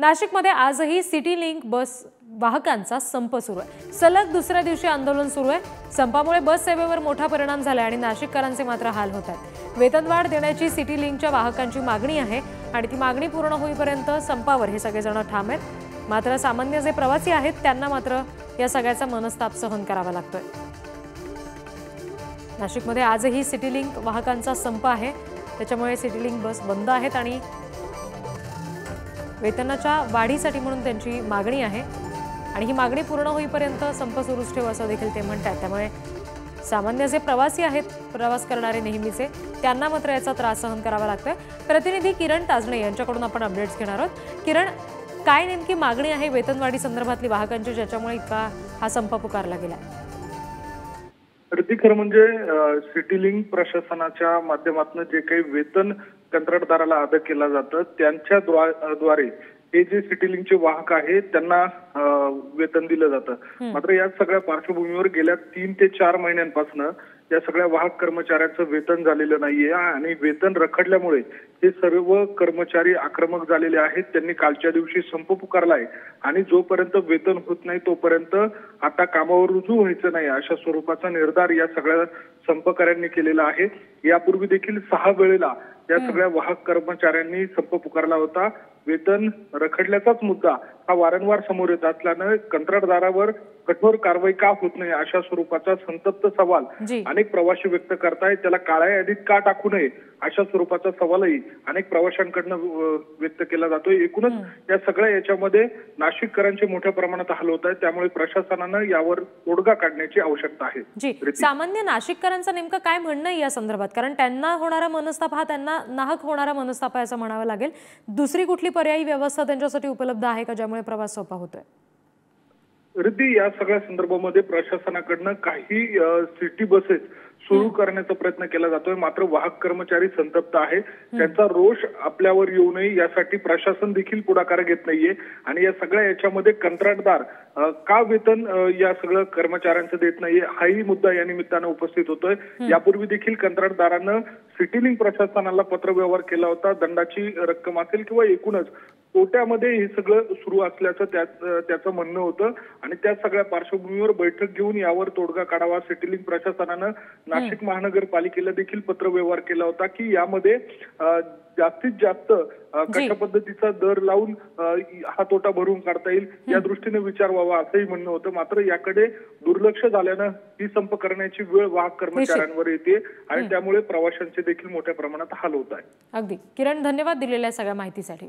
नाशिकमध्ये आजही city link बस वाहकांचा संप सुरू आहे। सलग दुसऱ्या दिवशी आंदोलन सुरू आहे। संपामुळे बस सेवेवर मोठा परिणाम झाला आणि नाशिककरांचे मात्र हाल होत आहेत। वेतनवाढ देण्याची सिटी लिंकच्या वाहकांची मागणी आहे आणि ती मागणी पूर्ण होईपर्यंत संपावर हे सगळेजण ठाम आहेत। मात्र सामान्य जे प्रवासी आहेत त्यांना मात्र या सगळ्याचा मनस्ताप सहन करावा लागतोय। नाशिकमध्ये आजही सिटी लिंक वाहकांचा संप आहे, त्याच्यामुळे सिटी लिंक बस बंद आहेत आणि वेतनाच्या वाढीसाठी म्हणून त्यांची मागणी आहे आणि ही मागणी पूर्ण होईपर्यंत संप सुरूच ठेवू असं देखील ते म्हणतात। त्यामुळे सामान्य जे प्रवासी आहेत, प्रवास करणारे नेहमीचे, त्यांना मात्र याचा त्रास सहन करावा लागतोय। प्रतिनिधी किरण ताजणे यांच्याकडून आपण अपडेट्स घेणार आहोत। किरण, काय नेमकी मागणी आहे वेतनवाढी संदर्भातली वाहकांची, ज्याच्यामुळे इतका हा संप पुकारला गेला? खरं म्हणजे सिटी लिंक प्रशासनाच्या माध्यमातून जे काही वेतन कंत्राटदाराला अदा केलं जातं त्यांच्या द्वारे हे जे सिटी लिंकचे वाहक आहेत त्यांना वेतन दिलं जातं। मात्र या सगळ्या पार्श्वभूमीवर गेल्या 3 ते 4 महिन्यांपासून या सगळ्या वाहक कर्मचाऱ्यांचं वेतन झालेलं नाहीये आणि वेतन रखडल्यामुळे हे सर्व कर्मचारी आक्रमक झालेले आहेत। त्यांनी कालच्या दिवशी संप पुकारलाय आणि जोपर्यंत वेतन होत नाही तोपर्यंत आता कामावर रुजू व्हायचं नाही अशा स्वरूपाचा निर्धार या सगळ्या संपकऱ्यांनी केलेला आहे। यापूर्वी देखील 6 वेळेला या सगळ्या वाहक कर्मचाऱ्यांनी संप पुकारला होता। वेतन रखडल्याचाच मुद्दा हा वारंवार समोर येत असल्यानं कंत्राटदारावर कठोर कारवाई का होत नाही अशा स्वरूपाचा संतप्त सवाल अनेक प्रवासी व्यक्त करतायत। त्याला काळ्या यादीत का टाकू नये अशा स्वरूपाचा सवालही अनेक प्रवाशांकडून व्यक्त केला जातोय। एकूणच या सगळ्या याच्यामध्ये नाशिककरांचे मोठ्या प्रमाणात हाल होत आहेत, त्यामुळे प्रशासनानं यावर तोडगा काढण्याची आवश्यकता आहे। सामान्य नाशिककरांचं नेमकं काय म्हणणं आहे या संदर्भात? कारण त्यांना होणारा मनस्ताप हा त्यांना नाहक होणारा मनस्ताप आहे असं म्हणावं लागेल। दुसरी कुठली पर्यायी व्यवस्था त्यांच्यासाठी उपलब्ध आहे का ज्यामुळे प्रवास सोपा होतोय? रिद्धी, या सगळ्या संदर्भामध्ये प्रशासनाकडनं काही सिटी बसेस सुरू करण्याचा प्रयत्न केला जातोय, मात्र वाहक कर्मचारी संतप्त आहे। त्यांचा रोष आपल्यावर येऊ नये यासाठी प्रशासन देखील पुढाकार घेत नाहीये आणि या सगळ्या याच्यामध्ये कंत्राटदार का वेतन या सगळं कर्मचाऱ्यांचं देत नाहीये हाही मुद्दा या निमित्तानं उपस्थित होतोय। यापूर्वी देखील कंत्राटदारानं सिटी लिंक प्रशासनाला पत्रव्यवहार केला होता। दंडाची रक्कम असेल किंवा एकूणच तोट्यामध्ये हे सगळं सुरू असल्याचं त्याचं म्हणणं होतं आणि त्या सगळ्या पार्श्वभूमीवर बैठक घेऊन यावर तोडगा काढावा सिटी लिंक प्रशासनानं नाशिक महानगरपालिकेला देखील पत्रव्यवहार केला होता की यामध्ये जास्तीत जास्त कशा पद्धतीचा दर लावून हा तोटा भरून काढता येईल या दृष्टीने विचार व्हावा असंही म्हणणं होतं। मात्र याकडे दुर्लक्ष झाल्यानं ही संप करण्याची वेळ वाहक कर्मचाऱ्यांवर येते आणि त्यामुळे प्रवाशांचे देखील मोठ्या प्रमाणात हाल होत आहे। अगदी किरण, धन्यवाद दिलेल्या सगळ्या माहितीसाठी।